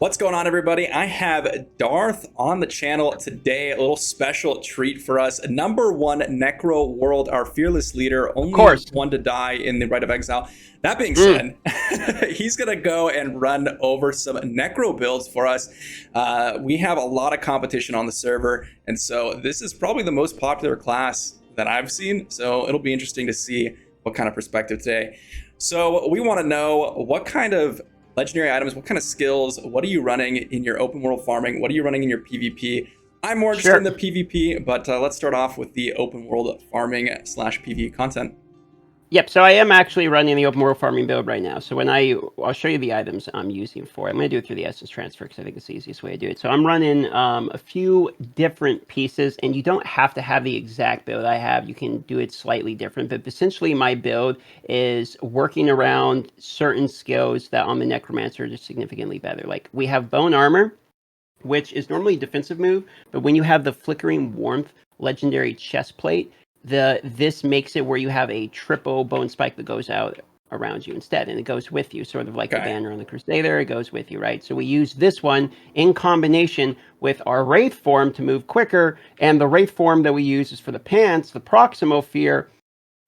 What's going on, everybody? I have Darth on the channel today. A little special treat for us. Number one Necro World, our fearless leader, Of only course. one to die in the Rite of Exile. That being Mm. said, he's going to go and run over some Necro builds for us. We have a lot of competition on the server, and so this is probably the most popular class that I've seen. So it'll be interesting to see what kind of perspective today. So we want to know what kind of legendary items, what kind of skills, what are you running in your open world farming, what are you running in your PvP. I'm more interested in Sure. the PvP, but let's start off with the open world farming slash PvE content. Yep. So I am actually running the open world farming build right now. So I'll show you the items I'm using for it. I'm going to do it through the essence transfer because I think it's the easiest way to do it. So I'm running a few different pieces, and you don't have to have the exact build I have. You can do it slightly different, but essentially my build is working around certain skills that on the Necromancer are just significantly better. Like we have bone armor, which is normally a defensive move, but when you have the flickering warmth legendary chest plate, this makes it where you have a triple bone spike that goes out around you instead, and it goes with you, sort of like the Okay. banner on the Crusader. It goes with you, right? So we use this one in combination with our Wraith form to move quicker, and the Wraith form that we use is for the pants, the Proximal Fear,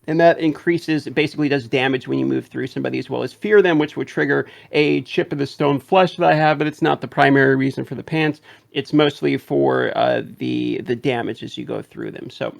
and that increases, it basically does damage when you move through somebody, as well as fear them, which would trigger a chip of the stone flesh that I have, but it's not the primary reason for the pants. It's mostly for the damage as you go through them. So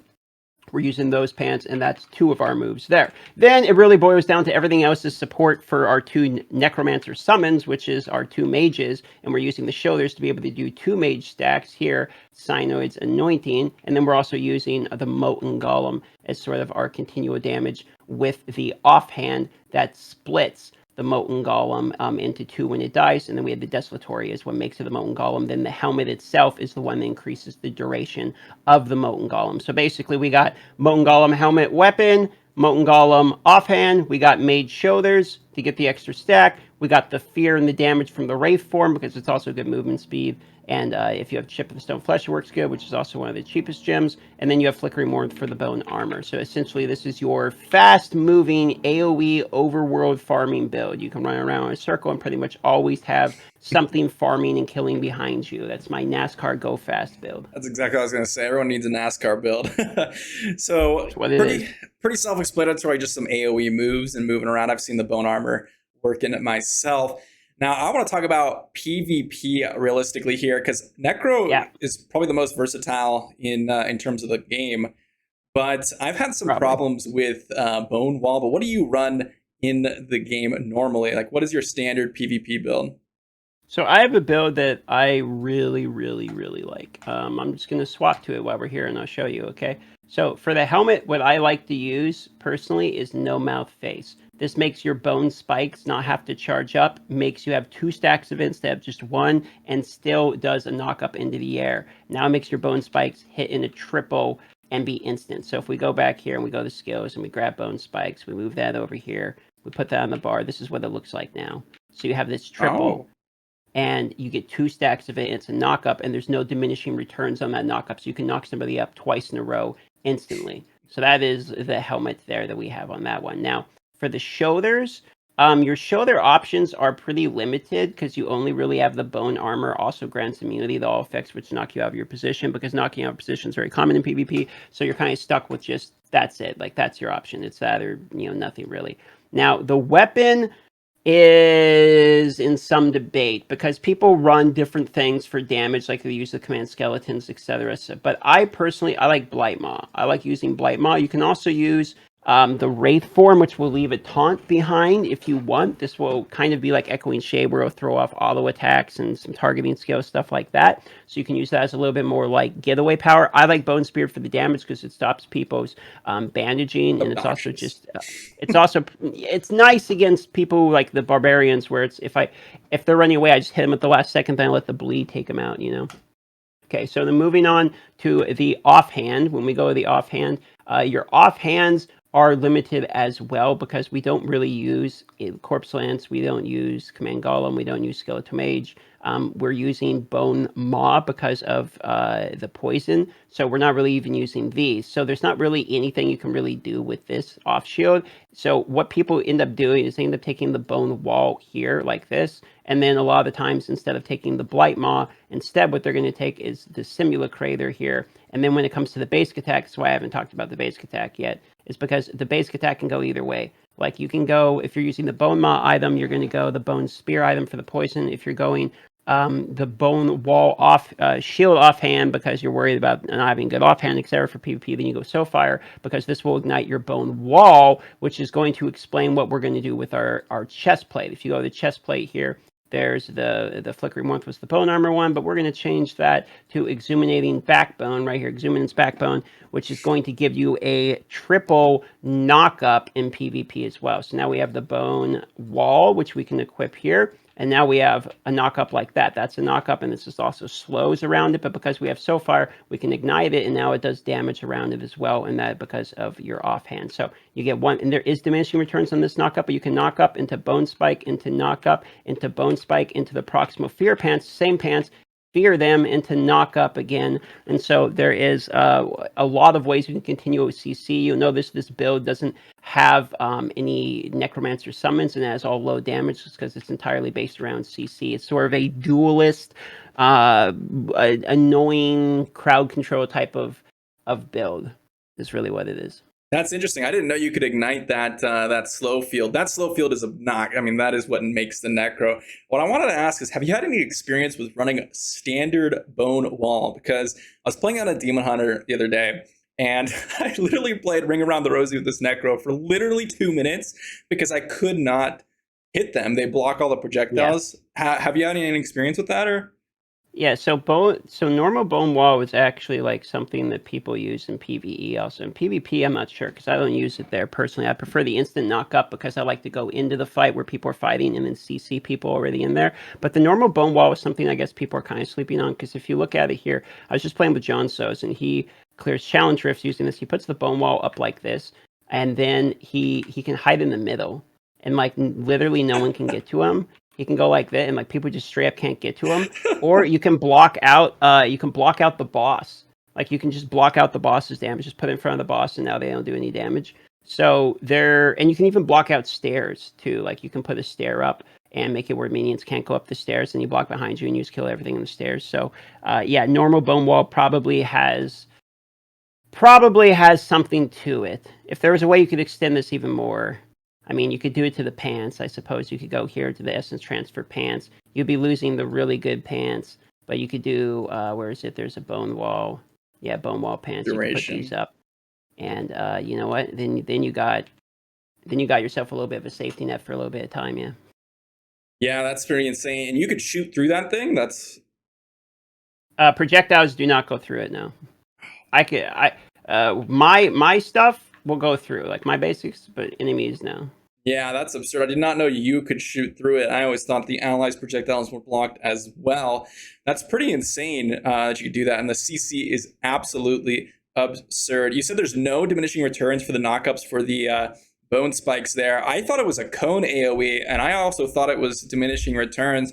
we're using those pants, and that's two of our moves there. Then it really boils down to everything else is support for our two Necromancer summons, which is our two mages, and we're using the shoulders to be able to do two mage stacks here, Synoid's Anointing, and then we're also using the Molten Golem as sort of our continual damage with the offhand that splits the Molten Golem into two when it dies, and then we have the Desolatory is what makes it the Molten Golem. Then the helmet itself is the one that increases the duration of the Molten Golem. So basically we got Molten Golem helmet weapon, Molten Golem offhand, we got Mage shoulders to get the extra stack, we got the fear and the damage from the Wraith form because it's also good movement speed, and if you have Chip of the Stone Flesh, it works good, which is also one of the cheapest gems, and then you have Flickering Warmth for the bone armor. So essentially this is your fast-moving AoE overworld farming build. You can run around in a circle and pretty much always have something farming and killing behind you. That's my NASCAR Go Fast build. That's exactly what I was going to say. Everyone needs a NASCAR build. So That's what it pretty is. pretty self-explanatory, just some AoE moves and moving around. I've seen the bone armor working it myself. Now I want to talk about PvP realistically here because Necro Yeah, is probably the most versatile in terms of the game. But I've had some probably. problems with Bone Wall. But what do you run in the game normally? Like, what is your standard PvP build? So I have a build that I really, really, really like. I'm just going to swap to it while we're here, and I'll show you, okay? So for the helmet, what I like to use personally is no mouth face. This makes your bone spikes not have to charge up, makes you have two stacks of instead of just one, and still does a knock up into the air. Now it makes your bone spikes hit in a triple and be instant. So if we go back here and we go to skills and we grab bone spikes, we move that over here, we put that on the bar. This is what it looks like now. So you have this triple Oh, and you get two stacks of it. And it's a knock up, and there's no diminishing returns on that knock up, so you can knock somebody up twice in a row instantly. So that is the helmet there that we have on that one. Now for the shoulders, your shoulder options are pretty limited because you only really have the bone armor. Also grants immunity to all effects which knock you out of your position, because knocking out of position is very common in PvP. So you're kind of stuck with just that's it. Like that's your option. It's that or nothing really. Now the weapon is in some debate because people run different things for damage, like they use the command skeletons, etc. So, but I personally, I like Blightmaw. I like using Blightmaw. You can also use the Wraith form, which will leave a taunt behind if you want. This will kind of be like Echoing Shade, where it'll throw off auto attacks and some targeting skills, stuff like that. So you can use that as a little bit more like getaway power. I like Bone Spear for the damage because it stops people's bandaging, and it's also obnoxious. just it's nice against people like the barbarians, where it's if they're running away, I just hit them at the last second, then I let the bleed take them out. Okay, so then moving on to the offhand. When we go to the offhand, your offhands are limited as well because we don't really use Corpse Lance, we don't use Command Golem, we don't use Skeleton Mage. We're using Bone Maw because of the poison, so we're not really even using these. So there's not really anything you can really do with this off shield. So what people end up doing is they end up taking the Bone Wall here like this, And then a lot of the times, instead of taking the Blight Maw, instead what they're going to take is the Simulacrator here. And then when it comes to the basic attack, that's why I haven't talked about the basic attack yet, is because the basic attack can go either way. Like you can go, if you're using the Bone Maw item, you're going to go the Bone Spear item for the poison. If you're going the Bone Wall off shield offhand because you're worried about not having good offhand, etc. for PvP, then you go Soulfire because this will ignite your Bone Wall, which is going to explain what we're going to do with our chest plate. If you go to the chest plate here, there's the Flickering Warmth was the bone armor one, but we're going to change that to Exuminating Backbone right here, Exuminance Backbone, which is going to give you a triple knockup in PvP as well. So now we have the Bone Wall, which we can equip here. And now we have a knockup like that. That's a knockup, and this is also slows around it. But because we have Soulfire, we can ignite it, and now it does damage around it as well. And that because of your offhand. So you get one, and there is diminishing returns on this knockup, but you can knock up into Bone Spike, into knockup, into Bone Spike, into the Proximal Fear pants, same pants. Fear them into knock up again. And so there is a lot of ways you can continue with CC. You'll notice this build doesn't have any Necromancer summons and it has all low damage just because it's entirely based around CC. It's sort of a duelist, annoying crowd control type of build is really what it is. That's interesting. I didn't know you could ignite that slow field. That slow field is a knock. I mean, that is what makes the Necro. What I wanted to ask is, have you had any experience with running a standard Bone Wall? Because I was playing on a Demon Hunter the other day, and I literally played Ring Around the Rosie with this Necro for literally 2 minutes because I could not hit them. They block all the projectiles. Yeah. Have you had any experience with that, or? Yeah, so normal Bone Wall is actually like something that people use in PvE also. In PvP, I'm not sure because I don't use it there personally. I prefer the instant knock up because I like to go into the fight where people are fighting and then CC people already in there. But the normal Bone Wall is something I guess people are kind of sleeping on because if you look at it here, I was just playing with John So's and he clears challenge rifts using this. He puts the Bone Wall up like this and then he can hide in the middle and like literally no one can get to him. He can go like that, and like people just straight up can't get to him. Or you can block out. You can block out the boss. Like you can just block out the boss's damage. Just put it in front of the boss, and now they don't do any damage. So and you can even block out stairs too. Like you can put a stair up and make it where minions can't go up the stairs, and you block behind you, and you just kill everything in the stairs. So yeah, normal Bone Wall probably has something to it. If there was a way you could extend this even more. I mean, you could do it to the pants. I suppose you could go here to the Essence Transfer pants. You'd be losing the really good pants, but you could do, where is it? There's a Bone Wall. Yeah, Bone Wall pants. Duration. You can put these up. And you know what? Then you got yourself a little bit of a safety net for a little bit of time, yeah. Yeah, that's pretty insane. And you could shoot through that thing? That's... projectiles do not go through it, no. My stuff will go through, like my basics, but enemies, no. Yeah, that's absurd. I did not know you could shoot through it. I always thought the allies' projectiles were blocked as well. That's pretty insane that you could do that. And the CC is absolutely absurd. You said there's no diminishing returns for the knockups for the bone spikes there. I thought it was a cone AoE, and I also thought it was diminishing returns.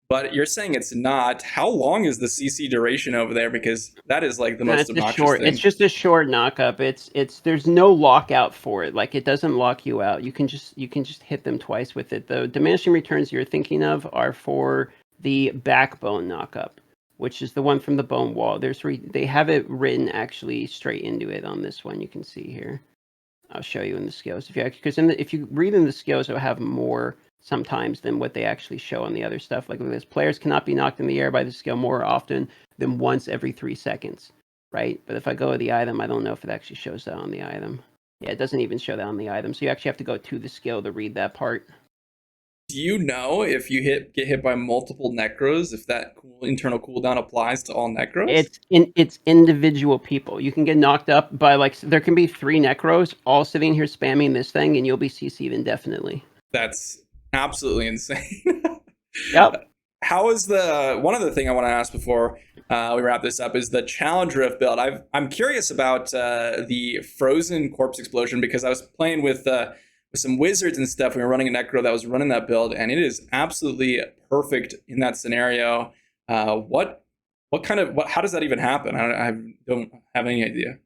But you're saying it's not. How long is the CC duration over there? Because that is like the most obnoxious thing. It's just a short knockup. It's there's no lockout for it. Like it doesn't lock you out. You can just hit them twice with it. The diminishing returns you're thinking of are for the backbone knockup, which is the one from the Bone Wall. They have it written actually straight into it on this one. You can see here. I'll show you in the skills if you read in the skills, it'll have more sometimes than what they actually show on the other stuff. Like this, players cannot be knocked in the air by the skill more often than once every 3 seconds, right? But if I go to the item, I don't know if it actually shows that on the item. Yeah, it doesn't even show that on the item. So you actually have to go to the skill to read that part. Do you know if you get hit by multiple necros, if that internal cooldown applies to all necros? It's individual people. You can get knocked up by there can be 3 necros all sitting here spamming this thing, and you'll be CC'd indefinitely. That's absolutely insane. Yep. How is one other thing I want to ask before we wrap this up is the challenge rift build. I'm curious about the frozen corpse explosion because I was playing with some wizards and stuff. We were running a necro that was running that build, and it is absolutely perfect in that scenario. How does that even happen? I don't have any idea.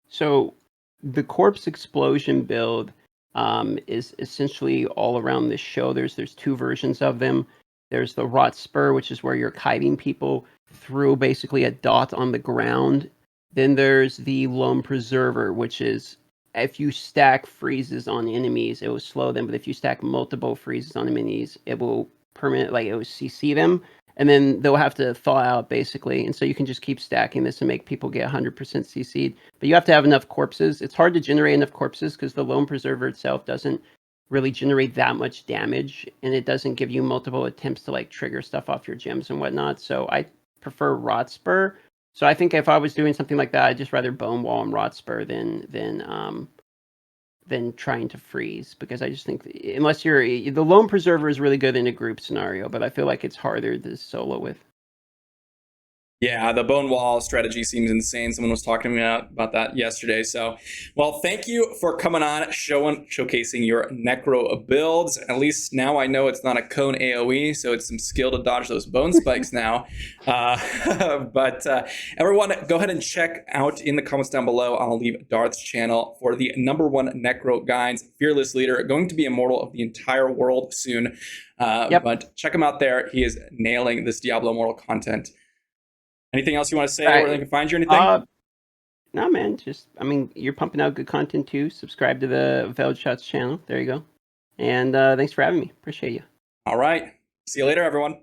So the corpse explosion build is essentially all around this show. There's two versions of them. There's the Rot Spur, which is where you're kiting people through basically a dot on the ground. Then there's the Lone Preserver, which is if you stack freezes on enemies, it will slow them. But if you stack multiple freezes on enemies, it will it will CC them, and then they'll have to thaw out basically. And so you can just keep stacking this and make people get 100% CC'd. But you have to have enough corpses. It's hard to generate enough corpses because the Lone Preserver itself doesn't really generate that much damage, and it doesn't give you multiple attempts to like trigger stuff off your gems and whatnot. So I prefer Rot Spur. So I think if I was doing something like that, I'd just rather Bone Wall and Rot Spur than trying to freeze, because I just think unless you're the Lone Preserver is really good in a group scenario, but I feel like it's harder to solo with. Yeah, the bone wall strategy seems insane. Someone was talking to me about that yesterday. So, well, thank you for coming on, showcasing your Necro builds. At least now I know it's not a cone AoE, so it's some skill to dodge those bone spikes now. But everyone, go ahead and check out in the comments down below. I'll leave Darth's channel for the #1 Necro guides, fearless leader, going to be immortal of the entire world soon. But check him out there. He is nailing this Diablo Immortal content. Anything else you want to say, where they can find you, anything? No, man. Just, I mean, you're pumping out good content too. Subscribe to the Veiled Shots channel. There you go. And thanks for having me. Appreciate you. All right. See you later, everyone.